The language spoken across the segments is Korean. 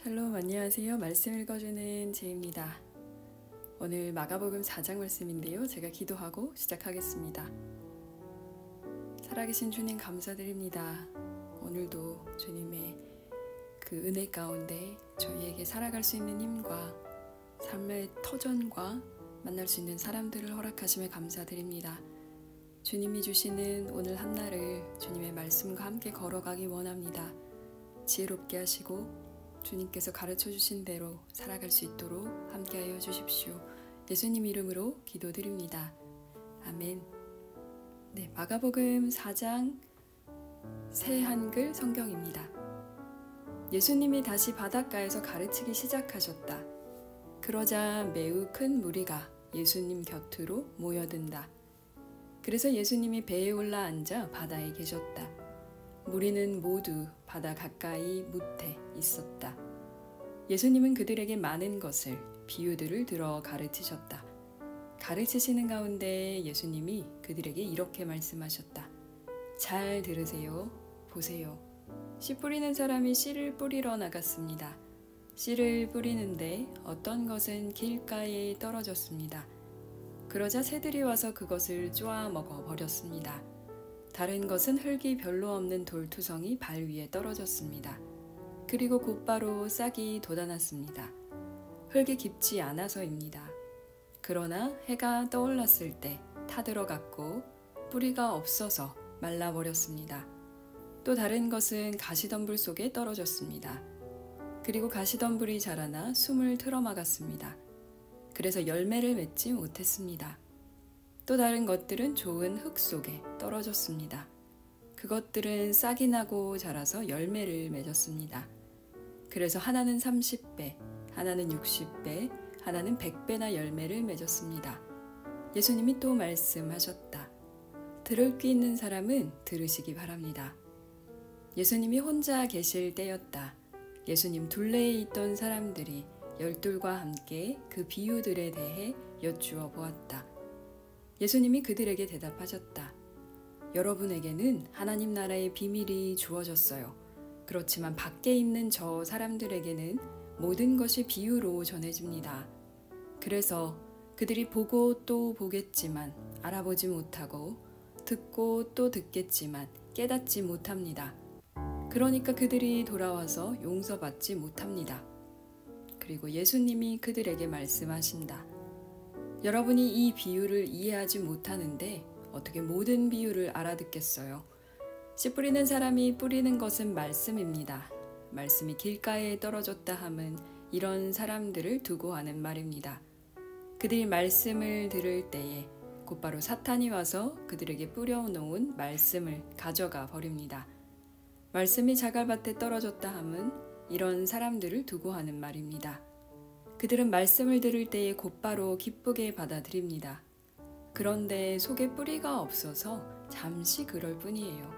샬롬, 안녕하세요. 말씀 읽어주는 제입니다. 오늘 마가복음 4장 말씀인데요. 제가 기도하고 시작하겠습니다. 살아계신 주님 감사드립니다. 오늘도 주님의 그 은혜 가운데 저희에게 살아갈 수 있는 힘과 삶의 터전과 만날 수 있는 사람들을 허락하심에 감사드립니다. 주님이 주시는 오늘 한날을 주님의 말씀과 함께 걸어가기 원합니다. 지혜롭게 하시고 주님께서 가르쳐 주신 대로 살아갈 수 있도록 함께하여 주십시오. 예수님 이름으로 기도드립니다. 아멘. 네, 마가복음 4장 새 한글 성경입니다. 예수님이 다시 바닷가에서 가르치기 시작하셨다. 그러자 매우 큰 무리가 예수님 곁으로 모여든다. 그래서 예수님이 배에 올라 앉아 바다에 계셨다. 무리는 모두 바다 가까이 무태 있었다. 예수님은 그들에게 많은 것을 비유들을 들어 가르치셨다. 가르치시는 가운데 예수님이 그들에게 이렇게 말씀하셨다. 잘 들으세요. 보세요. 씨 뿌리는 사람이 씨를 뿌리러 나갔습니다. 씨를 뿌리는데 어떤 것은 길가에 떨어졌습니다. 그러자 새들이 와서 그것을 쪼아 먹어 버렸습니다. 다른 것은 흙이 별로 없는 돌투성이 발 위에 떨어졌습니다. 그리고 곧바로 싹이 돋아났습니다. 흙이 깊지 않아서입니다. 그러나 해가 떠올랐을 때 타들어갔고 뿌리가 없어서 말라버렸습니다. 또 다른 것은 가시덤불 속에 떨어졌습니다. 그리고 가시덤불이 자라나 숨을 틀어막았습니다. 그래서 열매를 맺지 못했습니다. 또 다른 것들은 좋은 흙 속에 떨어졌습니다. 그것들은 싹이 나고 자라서 열매를 맺었습니다. 그래서 하나는 30배, 하나는 60배, 하나는 100배나 열매를 맺었습니다. 예수님이 또 말씀하셨다. 들을 귀 있는 사람은 들으시기 바랍니다. 예수님이 혼자 계실 때였다. 예수님 둘레에 있던 사람들이 열둘과 함께 그 비유들에 대해 여쭈어 보았다. 예수님이 그들에게 대답하셨다. 여러분에게는 하나님 나라의 비밀이 주어졌어요. 그렇지만 밖에 있는 저 사람들에게는 모든 것이 비유로 전해집니다. 그래서 그들이 보고 또 보겠지만 알아보지 못하고 듣고 또 듣겠지만 깨닫지 못합니다. 그러니까 그들이 돌아와서 용서받지 못합니다. 그리고 예수님이 그들에게 말씀하신다. 여러분이 이 비유를 이해하지 못하는데 어떻게 모든 비유를 알아듣겠어요? 씨 뿌리는 사람이 뿌리는 것은 말씀입니다. 말씀이 길가에 떨어졌다 함은 이런 사람들을 두고 하는 말입니다. 그들이 말씀을 들을 때에 곧바로 사탄이 와서 그들에게 뿌려놓은 말씀을 가져가 버립니다. 말씀이 자갈밭에 떨어졌다 함은 이런 사람들을 두고 하는 말입니다. 그들은 말씀을 들을 때에 곧바로 기쁘게 받아들입니다. 그런데 속에 뿌리가 없어서 잠시 그럴 뿐이에요.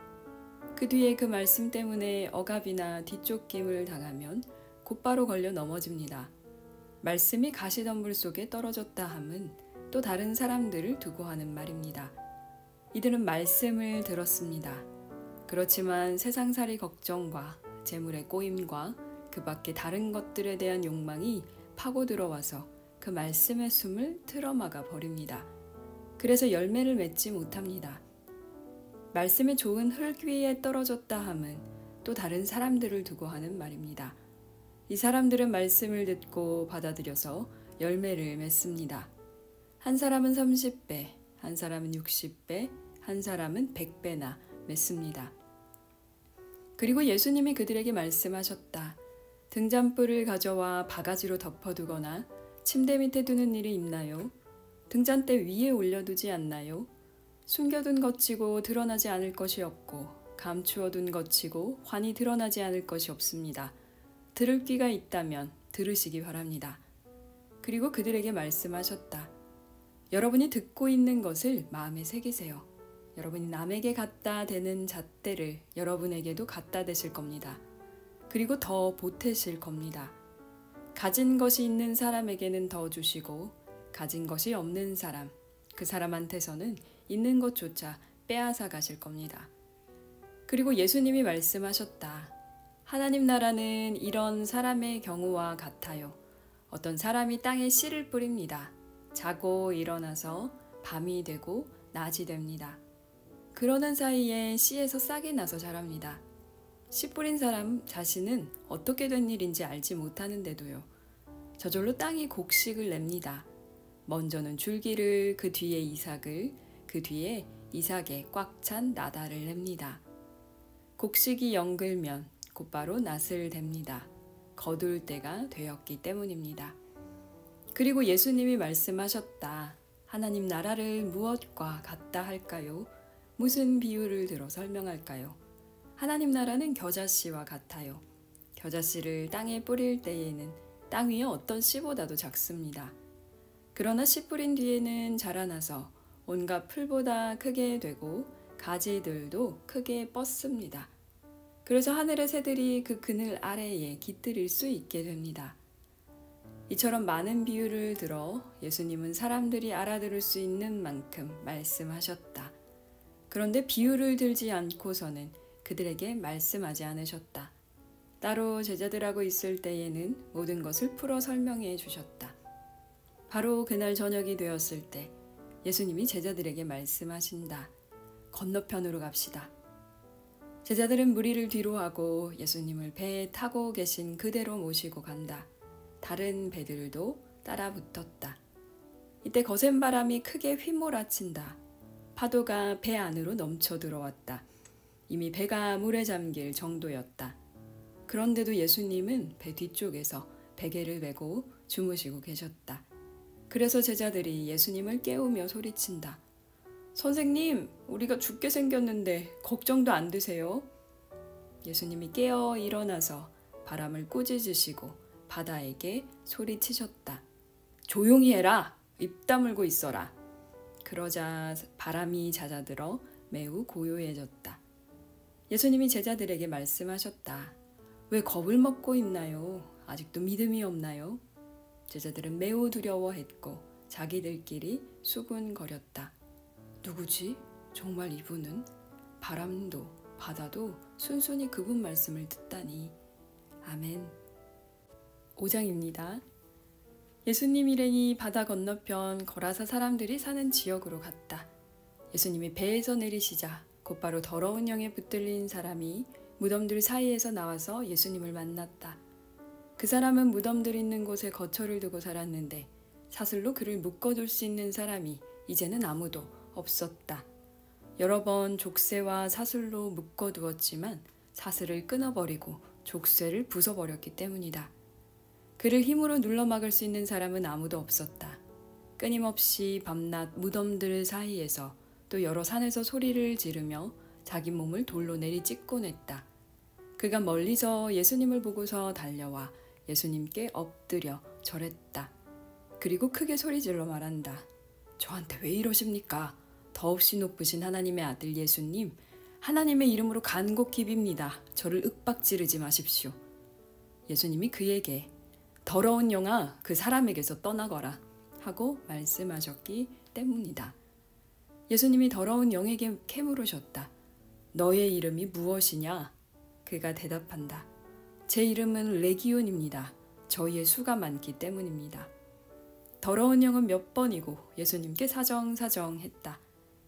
그 뒤에 그 말씀 때문에 억압이나 뒤쫓김을 당하면 곧바로 걸려 넘어집니다. 말씀이 가시덤불 속에 떨어졌다 함은 또 다른 사람들을 두고 하는 말입니다. 이들은 말씀을 들었습니다. 그렇지만 세상살이 걱정과 재물의 꼬임과 그 밖에 다른 것들에 대한 욕망이 파고 들어와서 그 말씀의 숨을 틀어막아 버립니다. 그래서 열매를 맺지 못합니다. 말씀이 좋은 흙 위에 떨어졌다 함은 또 다른 사람들을 두고 하는 말입니다. 이 사람들은 말씀을 듣고 받아들여서 열매를 맺습니다. 한 사람은 30배, 한 사람은 60배, 한 사람은 100배나 맺습니다. 그리고 예수님이 그들에게 말씀하셨다. 등잔불을 가져와 바가지로 덮어두거나 침대 밑에 두는 일이 있나요? 등잔대 위에 올려두지 않나요? 숨겨둔 것치고 드러나지 않을 것이 없고 감추어둔 것치고 환히 드러나지 않을 것이 없습니다. 들을 귀가 있다면 들으시기 바랍니다. 그리고 그들에게 말씀하셨다. 여러분이 듣고 있는 것을 마음에 새기세요. 여러분이 남에게 갖다 대는 잣대를 여러분에게도 갖다 대실 겁니다. 그리고 더 보태실 겁니다. 가진 것이 있는 사람에게는 더 주시고 가진 것이 없는 사람, 그 사람한테서는 있는 것조차 빼앗아 가실 겁니다. 그리고 예수님이 말씀하셨다. 하나님 나라는 이런 사람의 경우와 같아요. 어떤 사람이 땅에 씨를 뿌립니다. 자고 일어나서 밤이 되고 낮이 됩니다. 그러는 사이에 씨에서 싹이 나서 자랍니다. 씨 뿌린 사람 자신은 어떻게 된 일인지 알지 못하는데도요. 저절로 땅이 곡식을 냅니다. 먼저는 줄기를, 그 뒤에 이삭을, 그 뒤에 이삭에 꽉 찬 나달을 냅니다. 곡식이 영글면 곧바로 낫을 댑니다. 거둘 때가 되었기 때문입니다. 그리고 예수님이 말씀하셨다. 하나님 나라를 무엇과 같다 할까요? 무슨 비유를 들어 설명할까요? 하나님 나라는 겨자씨와 같아요. 겨자씨를 땅에 뿌릴 때에는 땅 위에 어떤 씨보다도 작습니다. 그러나 씨 뿌린 뒤에는 자라나서 온갖 풀보다 크게 되고 가지들도 크게 뻗습니다. 그래서 하늘의 새들이 그 그늘 아래에 깃들일 수 있게 됩니다. 이처럼 많은 비유를 들어 예수님은 사람들이 알아들을 수 있는 만큼 말씀하셨다. 그런데 비유를 들지 않고서는 그들에게 말씀하지 않으셨다. 따로 제자들하고 있을 때에는 모든 것을 풀어 설명해 주셨다. 바로 그날 저녁이 되었을 때 예수님이 제자들에게 말씀하신다. 건너편으로 갑시다. 제자들은 무리를 뒤로 하고 예수님을 배에 타고 계신 그대로 모시고 간다. 다른 배들도 따라 붙었다. 이때 거센 바람이 크게 휘몰아친다. 파도가 배 안으로 넘쳐 들어왔다. 이미 배가 물에 잠길 정도였다. 그런데도 예수님은 배 뒤쪽에서 베개를 메고 주무시고 계셨다. 그래서 제자들이 예수님을 깨우며 소리친다. 선생님, 우리가 죽게 생겼는데 걱정도 안 되세요? 예수님이 깨어 일어나서 바람을 꾸짖으시고 바다에게 소리치셨다. 조용히 해라! 입 다물고 있어라! 그러자 바람이 잦아들어 매우 고요해졌다. 예수님이 제자들에게 말씀하셨다. 왜 겁을 먹고 있나요? 아직도 믿음이 없나요? 제자들은 매우 두려워했고 자기들끼리 수군거렸다. 누구지? 정말 이분은? 바람도 바다도 순순히 그분 말씀을 듣다니. 아멘. 5장입니다. 예수님 일행이 바다 건너편 거라사 사람들이 사는 지역으로 갔다. 예수님이 배에서 내리시자 곧바로 더러운 영에 붙들린 사람이 무덤들 사이에서 나와서 예수님을 만났다. 그 사람은 무덤들 있는 곳에 거처를 두고 살았는데 사슬로 그를 묶어둘 수 있는 사람이 이제는 아무도 없었다. 여러 번 족쇄와 사슬로 묶어두었지만 사슬을 끊어버리고 족쇄를 부숴버렸기 때문이다. 그를 힘으로 눌러막을 수 있는 사람은 아무도 없었다. 끊임없이 밤낮 무덤들 사이에서 또 여러 산에서 소리를 지르며 자기 몸을 돌로 내리찍곤 했다. 그가 멀리서 예수님을 보고서 달려와 예수님께 엎드려 절했다. 그리고 크게 소리질러 말한다. 저한테 왜 이러십니까? 더없이 높으신 하나님의 아들 예수님, 하나님의 이름으로 간곡히 빕니다. 저를 윽박지르지 마십시오. 예수님이 그에게 더러운 영아, 그 사람에게서 떠나거라 하고 말씀하셨기 때문이다. 예수님이 더러운 영에게 캐물으셨다. 너의 이름이 무엇이냐? 그가 대답한다. 제 이름은 레기온입니다. 저희의 수가 많기 때문입니다. 더러운 영은 몇 번이고 예수님께 사정했다.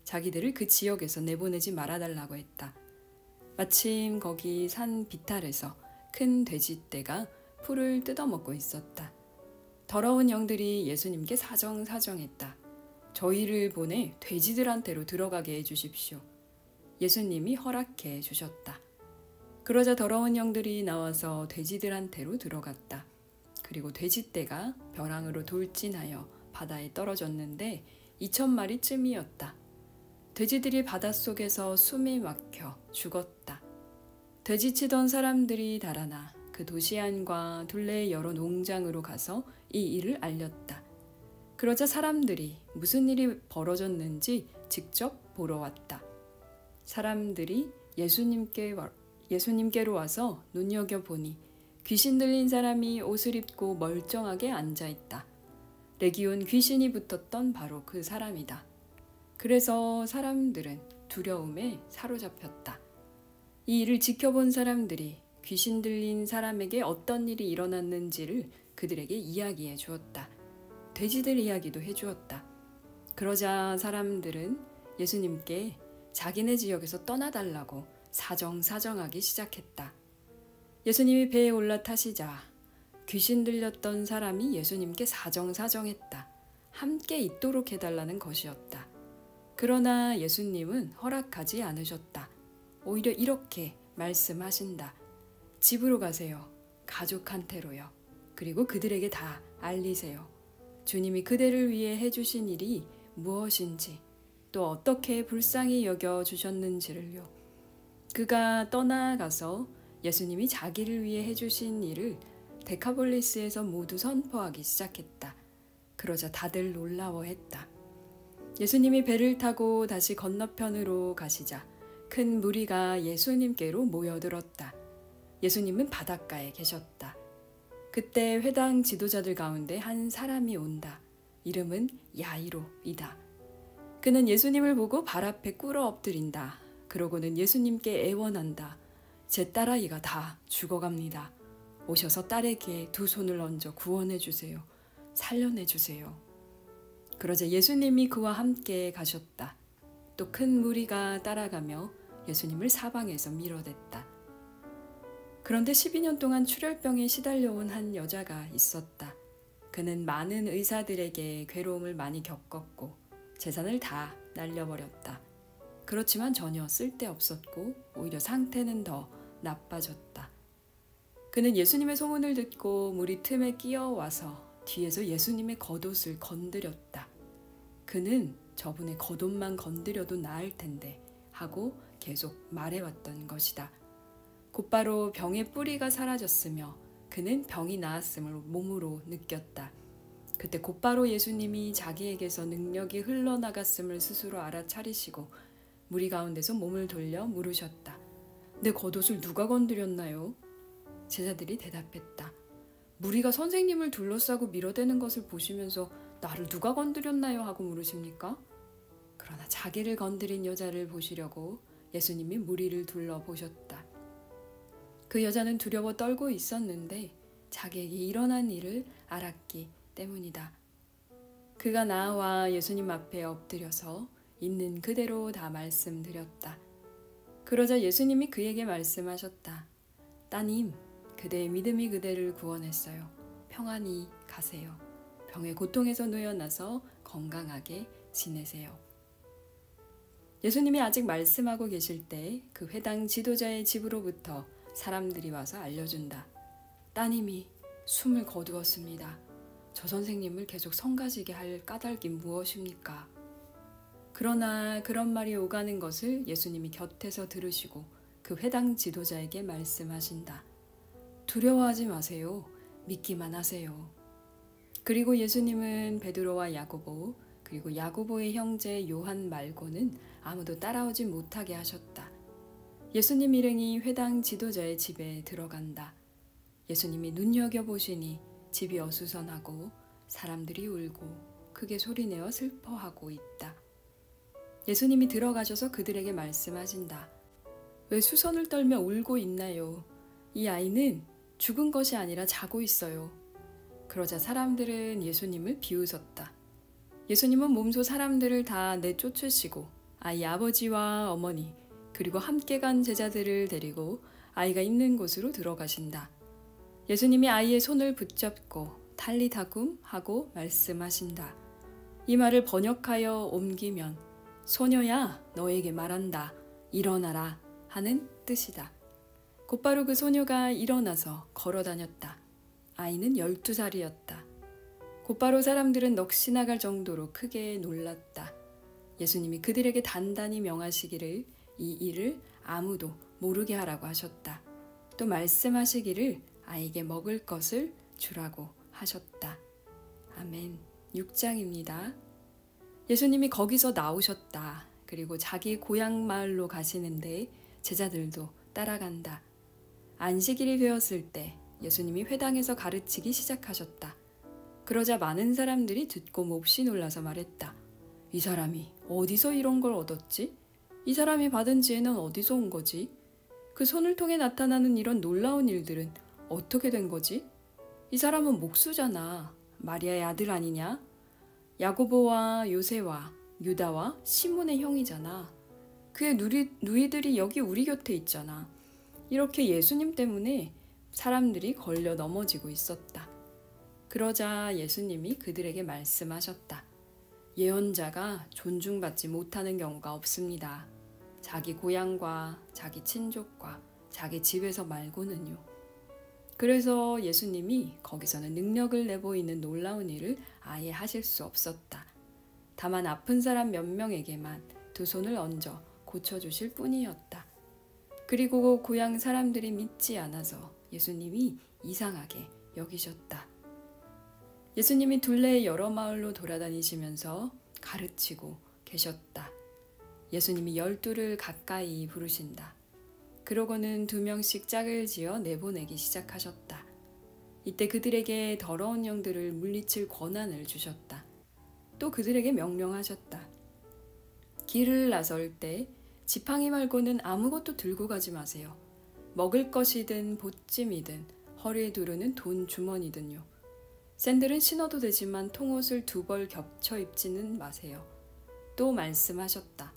자기들을 그 지역에서 내보내지 말아달라고 했다. 마침 거기 산 비탈에서 큰 돼지떼가 풀을 뜯어먹고 있었다. 더러운 영들이 예수님께 사정했다. 저희를 보내 돼지들한테로 들어가게 해주십시오. 예수님이 허락해 주셨다. 그러자 더러운 영들이 나와서 돼지들한테로 들어갔다. 그리고 돼지떼가 벼랑으로 돌진하여 바다에 떨어졌는데 2,000마리쯤이었다. 돼지들이 바닷속에서 숨이 막혀 죽었다. 돼지치던 사람들이 달아나 그 도시 안과 둘레의 여러 농장으로 가서 이 일을 알렸다. 그러자 사람들이 무슨 일이 벌어졌는지 직접 보러 왔다. 사람들이 예수님께로 와서 눈여겨보니 귀신 들린 사람이 옷을 입고 멀쩡하게 앉아있다. 레기온 귀신이 붙었던 바로 그 사람이다. 그래서 사람들은 두려움에 사로잡혔다. 이 일을 지켜본 사람들이 귀신 들린 사람에게 어떤 일이 일어났는지를 그들에게 이야기해 주었다. 돼지들 이야기도 해주었다. 그러자 사람들은 예수님께 자기네 지역에서 떠나달라고 사정사정하기 시작했다. 예수님이 배에 올라타시자 귀신 들렸던 사람이 예수님께 사정사정했다. 함께 있도록 해달라는 것이었다. 그러나 예수님은 허락하지 않으셨다. 오히려 이렇게 말씀하신다. 집으로 가세요. 가족한테로요. 그리고 그들에게 다 알리세요. 주님이 그대를 위해 해주신 일이 무엇인지 또 어떻게 불쌍히 여겨주셨는지를요. 그가 떠나가서 예수님이 자기를 위해 해주신 일을 데카폴리스에서 모두 선포하기 시작했다. 그러자 다들 놀라워했다. 예수님이 배를 타고 다시 건너편으로 가시자 큰 무리가 예수님께로 모여들었다. 예수님은 바닷가에 계셨다. 그때 회당 지도자들 가운데 한 사람이 온다. 이름은 야이로이다. 그는 예수님을 보고 발 앞에 꿇어 엎드린다. 그러고는 예수님께 애원한다. 제 딸아이가 다 죽어갑니다. 오셔서 딸에게 두 손을 얹어 구원해 주세요. 살려내 주세요. 그러자 예수님이 그와 함께 가셨다. 또 큰 무리가 따라가며 예수님을 사방에서 밀어댔다. 그런데 12년 동안 출혈병에 시달려온 한 여자가 있었다. 그는 많은 의사들에게 괴로움을 많이 겪었고 재산을 다 날려버렸다. 그렇지만 전혀 쓸데없었고 오히려 상태는 더 나빠졌다. 그는 예수님의 소문을 듣고 무리 틈에 끼어와서 뒤에서 예수님의 겉옷을 건드렸다. 그는 저분의 겉옷만 건드려도 나을 텐데 하고 계속 말해왔던 것이다. 곧바로 병의 뿌리가 사라졌으며 그는 병이 나았음을 몸으로 느꼈다. 그때 곧바로 예수님이 자기에게서 능력이 흘러나갔음을 스스로 알아차리시고 무리 가운데서 몸을 돌려 물으셨다. 내 겉옷을 누가 건드렸나요? 제자들이 대답했다. 무리가 선생님을 둘러싸고 밀어대는 것을 보시면서 나를 누가 건드렸나요? 하고 물으십니까? 그러나 자기를 건드린 여자를 보시려고 예수님이 무리를 둘러보셨다. 그 여자는 두려워 떨고 있었는데 자기에게 일어난 일을 알았기 때문이다. 그가 나와 예수님 앞에 엎드려서 있는 그대로 다 말씀드렸다. 그러자 예수님이 그에게 말씀하셨다. 따님, 그대의 믿음이 그대를 구원했어요. 평안히 가세요. 병의 고통에서 놓여나서 건강하게 지내세요. 예수님이 아직 말씀하고 계실 때 그 회당 지도자의 집으로부터 사람들이 와서 알려준다. 따님이 숨을 거두었습니다. 저 선생님을 계속 성가시게 할 까닭이 무엇입니까? 그러나 그런 말이 오가는 것을 예수님이 곁에서 들으시고 그 회당 지도자에게 말씀하신다. 두려워하지 마세요. 믿기만 하세요. 그리고 예수님은 베드로와 야고보 그리고 야고보의 형제 요한 말고는 아무도 따라오지 못하게 하셨다. 예수님 일행이 회당 지도자의 집에 들어간다. 예수님이 눈여겨보시니 집이 어수선하고 사람들이 울고 크게 소리내어 슬퍼하고 있다. 예수님이 들어가셔서 그들에게 말씀하신다. 왜 수선을 떨며 울고 있나요? 이 아이는 죽은 것이 아니라 자고 있어요. 그러자 사람들은 예수님을 비웃었다. 예수님은 몸소 사람들을 다 내쫓으시고 아이 아버지와 어머니 그리고 함께 간 제자들을 데리고 아이가 있는 곳으로 들어가신다. 예수님이 아이의 손을 붙잡고 탈리다쿰 하고 말씀하신다. 이 말을 번역하여 옮기면 소녀야 너에게 말한다. 일어나라 하는 뜻이다. 곧바로 그 소녀가 일어나서 걸어 다녔다. 아이는 12살이었다. 곧바로 사람들은 넋이 나갈 정도로 크게 놀랐다. 예수님이 그들에게 단단히 명하시기를 이 일을 아무도 모르게 하라고 하셨다. 또 말씀하시기를 아이에게 먹을 것을 주라고 하셨다. 아멘. 6장입니다. 예수님이 거기서 나오셨다. 그리고 자기 고향 마을로 가시는데 제자들도 따라간다. 안식일이 되었을 때 예수님이 회당에서 가르치기 시작하셨다. 그러자 많은 사람들이 듣고 몹시 놀라서 말했다. 이 사람이 어디서 이런 걸 얻었지? 이 사람이 받은 지혜는 어디서 온 거지? 그 손을 통해 나타나는 이런 놀라운 일들은 어떻게 된 거지? 이 사람은 목수잖아. 마리아의 아들 아니냐? 야고보와 요새와 유다와 시몬의 형이잖아. 그의 누이들이 여기 우리 곁에 있잖아. 이렇게 예수님 때문에 사람들이 걸려 넘어지고 있었다. 그러자 예수님이 그들에게 말씀하셨다. 예언자가 존중받지 못하는 경우가 없습니다. 자기 고향과 자기 친족과 자기 집에서 말고는요. 그래서 예수님이 거기서는 능력을 내보이는 놀라운 일을 아예 하실 수 없었다. 다만 아픈 사람 몇 명에게만 두 손을 얹어 고쳐주실 뿐이었다. 그리고 고향 사람들이 믿지 않아서 예수님이 이상하게 여기셨다. 예수님이 둘레의 여러 마을로 돌아다니시면서 가르치고 계셨다. 예수님이 12를 가까이 부르신다. 그러고는 2명씩 짝을 지어 내보내기 시작하셨다. 이때 그들에게 더러운 영들을 물리칠 권한을 주셨다. 또 그들에게 명령하셨다. 길을 나설 때 지팡이 말고는 아무것도 들고 가지 마세요. 먹을 것이든 보찜이든 허리에 두르는 돈 주머니든요. 샌들은 신어도 되지만 통옷을 2벌 겹쳐 입지는 마세요. 또 말씀하셨다.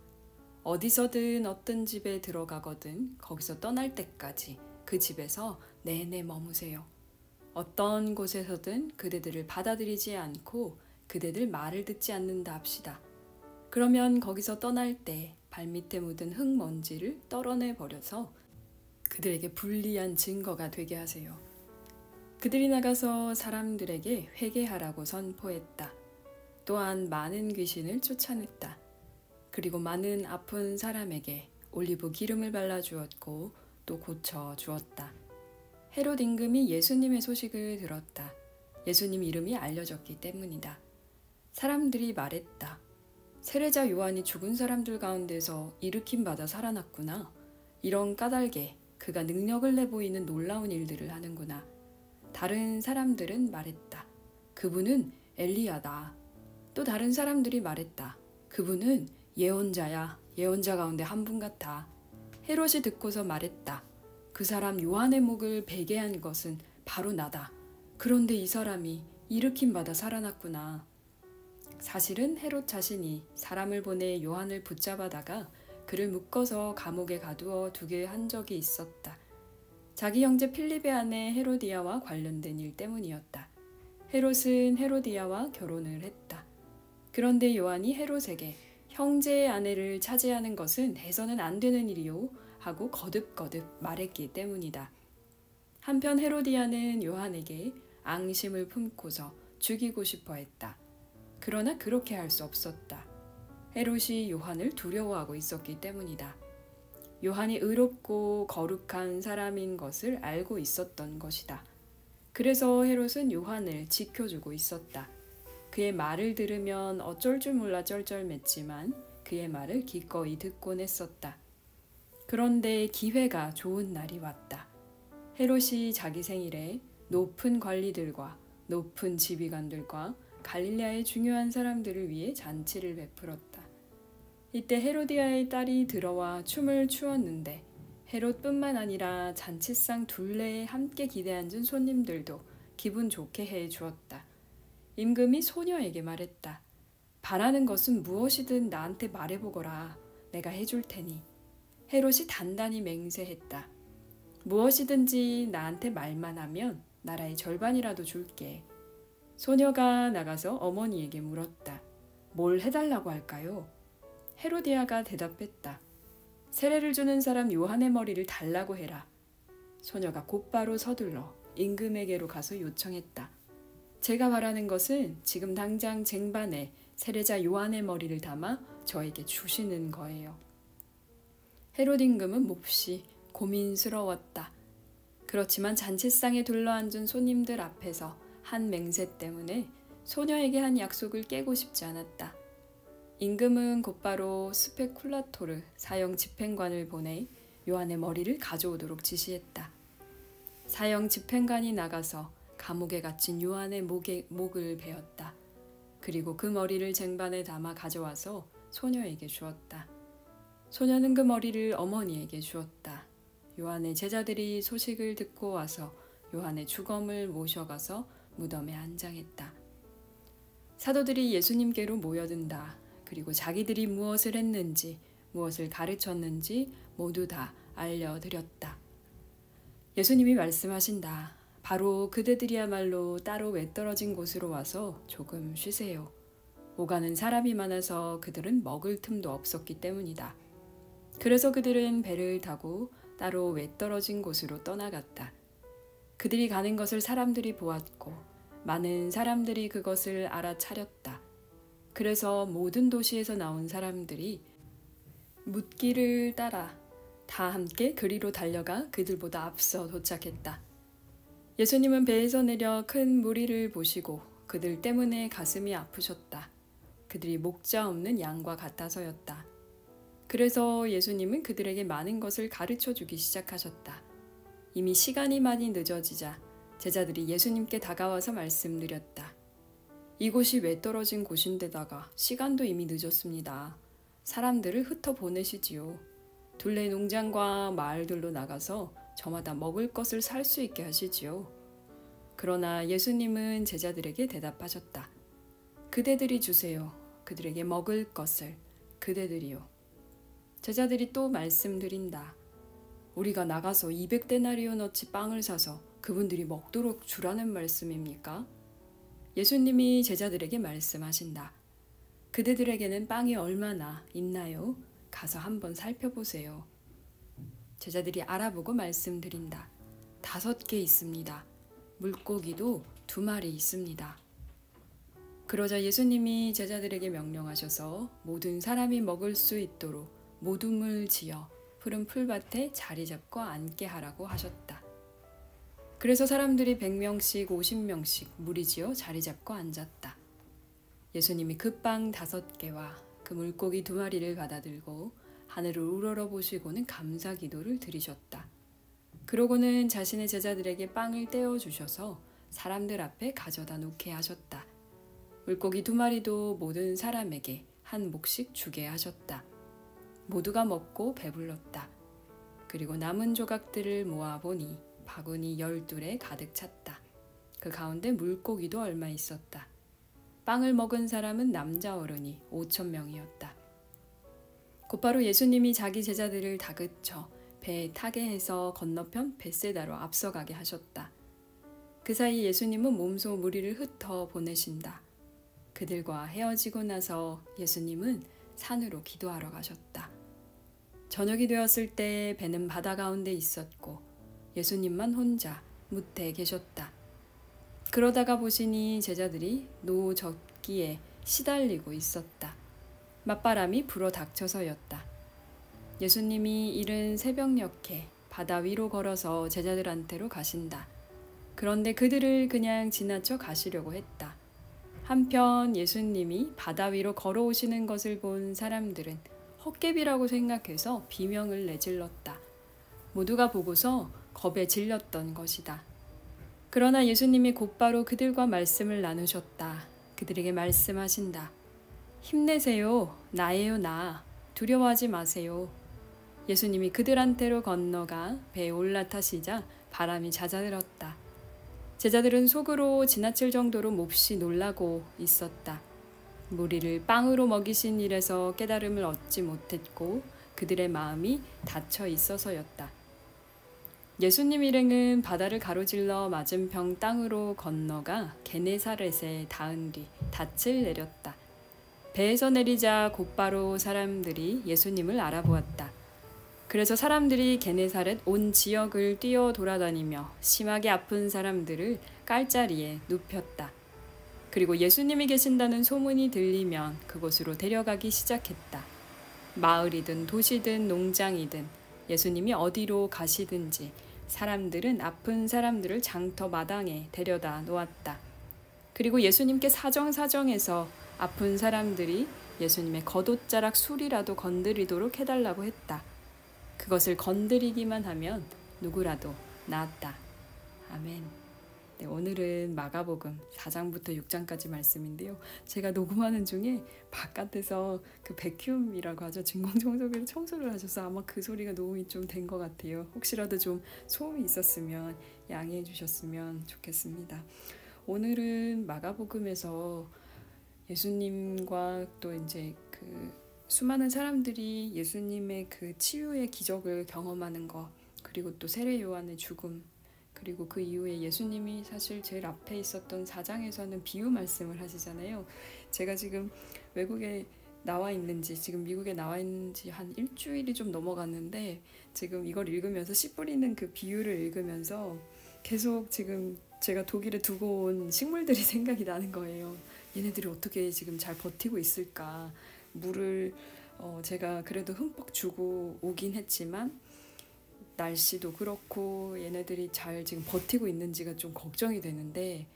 어디서든 어떤 집에 들어가거든 거기서 떠날 때까지 그 집에서 내내 머무세요. 어떤 곳에서든 그대들을 받아들이지 않고 그대들 말을 듣지 않는다 합시다. 그러면 거기서 떠날 때 발밑에 묻은 흙먼지를 떨어내 버려서 그들에게 불리한 증거가 되게 하세요. 그들이 나가서 사람들에게 회개하라고 선포했다. 또한 많은 귀신을 쫓아냈다. 그리고 많은 아픈 사람에게 올리브 기름을 발라주었고 또 고쳐주었다. 헤롯 임금이 예수님의 소식을 들었다. 예수님 이름이 알려졌기 때문이다. 사람들이 말했다. 세례자 요한이 죽은 사람들 가운데서 일으킴 받아 살아났구나. 이런 까닭에 그가 능력을 내보이는 놀라운 일들을 하는구나. 다른 사람들은 말했다. 그분은 엘리야다. 또 다른 사람들이 말했다. 그분은 예언자야. 예언자 가운데 한 분 같아. 헤롯이 듣고서 말했다. 그 사람 요한의 목을 베게 한 것은 바로 나다. 그런데 이 사람이 일으킴 받아 살아났구나. 사실은 헤롯 자신이 사람을 보내 요한을 붙잡아다가 그를 묶어서 감옥에 가두어 두게 한 적이 있었다. 자기 형제 필립의 아내 헤로디아와 관련된 일 때문이었다. 헤롯은 헤로디아와 결혼을 했다. 그런데 요한이 헤롯에게 형제의 아내를 차지하는 것은 해서는 안 되는 일이요 하고 거듭거듭 말했기 때문이다. 한편 헤로디아는 요한에게 앙심을 품고서 죽이고 싶어 했다. 그러나 그렇게 할 수 없었다. 헤롯이 요한을 두려워하고 있었기 때문이다. 요한이 의롭고 거룩한 사람인 것을 알고 있었던 것이다. 그래서 헤롯은 요한을 지켜주고 있었다. 그의 말을 들으면 어쩔 줄 몰라 쩔쩔맸지만 그의 말을 기꺼이 듣곤 했었다. 그런데 기회가 좋은 날이 왔다. 헤롯이 자기 생일에 높은 관리들과 높은 지휘관들과 갈릴레아의 중요한 사람들을 위해 잔치를 베풀었다. 이때 헤로디아의 딸이 들어와 춤을 추었는데 헤롯뿐만 아니라 잔치상 둘레에 함께 기대 앉은 손님들도 기분 좋게 해 주었다. 임금이 소녀에게 말했다. 바라는 것은 무엇이든 나한테 말해보거라. 내가 해줄 테니. 헤롯이 단단히 맹세했다. 무엇이든지 나한테 말만 하면 나라의 절반이라도 줄게. 소녀가 나가서 어머니에게 물었다. 뭘 해달라고 할까요? 헤로디아가 대답했다. 세례를 주는 사람 요한의 머리를 달라고 해라. 소녀가 곧바로 서둘러 임금에게로 가서 요청했다. 제가 바라는 것은 지금 당장 쟁반에 세례자 요한의 머리를 담아 저에게 주시는 거예요. 헤롯 임금은 몹시 고민스러웠다. 그렇지만 잔치상에 둘러앉은 손님들 앞에서 한 맹세 때문에 소녀에게 한 약속을 깨고 싶지 않았다. 임금은 곧바로 스페쿨라토르 사형 집행관을 보내 요한의 머리를 가져오도록 지시했다. 사형 집행관이 나가서 감옥에 갇힌 요한의 목을 베었다. 그리고 그 머리를 쟁반에 담아 가져와서 소녀에게 주었다. 소녀는 그 머리를 어머니에게 주었다. 요한의 제자들이 소식을 듣고 와서 요한의 주검을 모셔가서 무덤에 안장했다. 사도들이 예수님께로 모여든다. 그리고 자기들이 무엇을 했는지, 무엇을 가르쳤는지 모두 다 알려드렸다. 예수님이 말씀하신다. 바로 그대들이야말로 따로 외떨어진 곳으로 와서 조금 쉬세요. 오가는 사람이 많아서 그들은 먹을 틈도 없었기 때문이다. 그래서 그들은 배를 타고 따로 외떨어진 곳으로 떠나갔다. 그들이 가는 것을 사람들이 보았고 많은 사람들이 그것을 알아차렸다. 그래서 모든 도시에서 나온 사람들이 묻기를 따라 다 함께 그리로 달려가 그들보다 앞서 도착했다. 예수님은 배에서 내려 큰 무리를 보시고 그들 때문에 가슴이 아프셨다. 그들이 목자 없는 양과 같아서였다. 그래서 예수님은 그들에게 많은 것을 가르쳐 주기 시작하셨다. 이미 시간이 많이 늦어지자 제자들이 예수님께 다가와서 말씀드렸다. 이곳이 외떨어진 곳인데다가 시간도 이미 늦었습니다. 사람들을 흩어 보내시지요. 둘레 농장과 마을들로 나가서 저마다 먹을 것을 살 수 있게 하시지요. 그러나 예수님은 제자들에게 대답하셨다. 그대들이 주세요. 그들에게 먹을 것을. 그대들이요. 제자들이 또 말씀드린다. 우리가 나가서 200데나리온어치 빵을 사서 그분들이 먹도록 주라는 말씀입니까? 예수님이 제자들에게 말씀하신다. 그대들에게는 빵이 얼마나 있나요? 가서 한번 살펴보세요. 제자들이 알아보고 말씀드린다. 5개 있습니다. 물고기도 2마리 있습니다. 그러자 예수님이 제자들에게 명령하셔서 모든 사람이 먹을 수 있도록 모둠을 지어 푸른 풀밭에 자리 잡고 앉게 하라고 하셨다. 그래서 사람들이 100명씩 50명씩 무리지어 자리 잡고 앉았다. 예수님이 그 빵 5개와 그 물고기 2마리를 받아들고 하늘을 우러러보시고는 감사 기도를 드리셨다. 그러고는 자신의 제자들에게 빵을 떼어 주셔서 사람들 앞에 가져다 놓게 하셨다. 물고기 2마리도 모든 사람에게 한 몫씩 주게 하셨다. 모두가 먹고 배불렀다. 그리고 남은 조각들을 모아보니 바구니 12에 가득 찼다. 그 가운데 물고기도 얼마 있었다. 빵을 먹은 사람은 남자 어른이 5,000명이었다. 곧바로 예수님이 자기 제자들을 다그쳐 배에 타게 해서 건너편 벳세다로 앞서가게 하셨다. 그 사이 예수님은 몸소 무리를 흩어 보내신다. 그들과 헤어지고 나서 예수님은 산으로 기도하러 가셨다. 저녁이 되었을 때 배는 바다 가운데 있었고 예수님만 혼자 뭇에 계셨다. 그러다가 보시니 제자들이 노 젓기에 시달리고 있었다. 맞바람이 불어 닥쳐서였다. 예수님이 이른 새벽녘에 바다 위로 걸어서 제자들한테로 가신다. 그런데 그들을 그냥 지나쳐 가시려고 했다. 한편 예수님이 바다 위로 걸어오시는 것을 본 사람들은 헛개비라고 생각해서 비명을 내질렀다. 모두가 보고서 겁에 질렸던 것이다. 그러나 예수님이 곧바로 그들과 말씀을 나누셨다. 그들에게 말씀하신다. 힘내세요. 나예요, 나. 두려워하지 마세요. 예수님이 그들한테로 건너가 배에 올라타시자 바람이 잦아들었다. 제자들은 속으로 지나칠 정도로 몹시 놀라고 있었다. 무리를 빵으로 먹이신 일에서 깨달음을 얻지 못했고 그들의 마음이 닫혀 있어서였다. 예수님 일행은 바다를 가로질러 맞은편 땅으로 건너가 게네사렛에 닿은 뒤 닻을 내렸다. 배에서 내리자 곧바로 사람들이 예수님을 알아보았다. 그래서 사람들이 게네사렛 온 지역을 뛰어 돌아다니며 심하게 아픈 사람들을 깔자리에 눕혔다. 그리고 예수님이 계신다는 소문이 들리면 그곳으로 데려가기 시작했다. 마을이든 도시든 농장이든 예수님이 어디로 가시든지 사람들은 아픈 사람들을 장터 마당에 데려다 놓았다. 그리고 예수님께 사정사정해서 아픈 사람들이 예수님의 겉옷자락 술이라도 건드리도록 해달라고 했다. 그것을 건드리기만 하면 누구라도 나았다. 아멘. 네, 오늘은 마가복음 4장부터 6장까지 말씀인데요. 제가 녹음하는 중에 바깥에서 그 백큐움이라고 하죠. 진공청소기로 청소를 하셔서 아마 그 소리가 녹음이 좀 된 것 같아요. 혹시라도 좀 소음이 있었으면 양해해 주셨으면 좋겠습니다. 오늘은 마가복음에서 예수님과 또 이제 그 수많은 사람들이 예수님의 그 치유의 기적을 경험하는 것, 그리고 또 세례 요한의 죽음, 그리고 그 이후에 예수님이 사실 제일 앞에 있었던 4장에서는 비유 말씀을 하시잖아요. 제가 지금 외국에 나와 있는지, 지금 미국에 나와 있는지 한 일주일이 좀 넘어갔는데, 지금 이걸 읽으면서 씨 뿌리는 그 비유를 읽으면서 계속 지금 제가 독일에 두고 온 식물들이 생각이 나는 거예요. 얘네들이 어떻게 지금 잘 버티고 있을까. 물을 제가 그래도 흠뻑 주고 오긴 했지만 날씨도 그렇고 얘네들이 잘 지금 버티고 있는지가 좀 걱정이 되는데,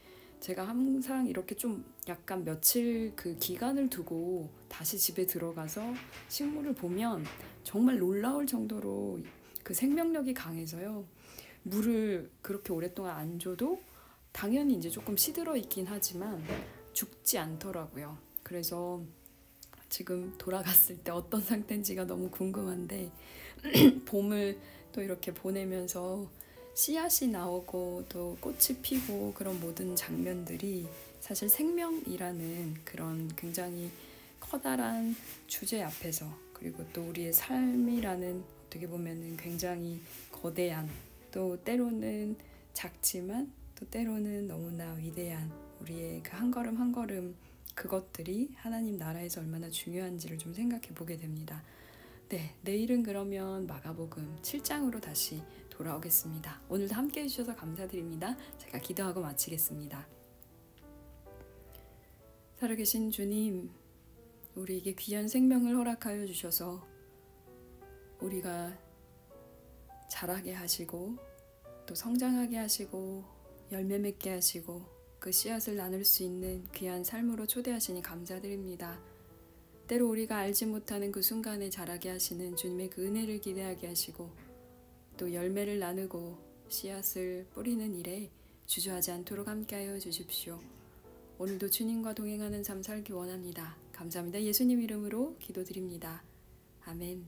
제가 항상 이렇게 좀 약간 며칠 그 기간을 두고 다시 집에 들어가서 식물을 보면 정말 놀라울 정도로 그 생명력이 강해서요. 물을 그렇게 오랫동안 안 줘도 당연히 이제 조금 시들어 있긴 하지만 죽지 않더라고요. 그래서 지금 돌아갔을 때 어떤 상태인지가 너무 궁금한데 봄을 또 이렇게 보내면서 씨앗이 나오고 또 꽃이 피고 그런 모든 장면들이 사실 생명이라는 그런 굉장히 커다란 주제 앞에서, 그리고 또 우리의 삶이라는 어떻게 보면은 굉장히 거대한, 또 때로는 작지만 또 때로는 너무나 위대한 우리의 그 한 걸음 한 걸음, 그것들이 하나님 나라에서 얼마나 중요한지를 좀 생각해 보게 됩니다. 네, 내일은 그러면 마가복음 7장으로 다시 돌아오겠습니다. 오늘도 함께 해주셔서 감사드립니다. 제가 기도하고 마치겠습니다. 살아계신 주님, 우리에게 귀한 생명을 허락하여 주셔서 우리가 자라게 하시고 또 성장하게 하시고 열매 맺게 하시고 그 씨앗을 나눌 수 있는 귀한 삶으로 초대하시니 감사드립니다. 때로 우리가 알지 못하는 그 순간에 자라게 하시는 주님의 그 은혜를 기대하게 하시고 또 열매를 나누고 씨앗을 뿌리는 일에 주저하지 않도록 함께하여 주십시오. 오늘도 주님과 동행하는 삶 살기 원합니다. 감사합니다. 예수님 이름으로 기도드립니다. 아멘.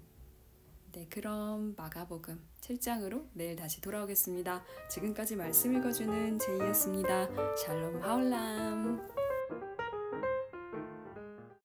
네, 그럼 마가복음 7장으로 내일 다시 돌아오겠습니다. 지금까지 말씀 읽어주는 제이였습니다. 샬롬 하울람.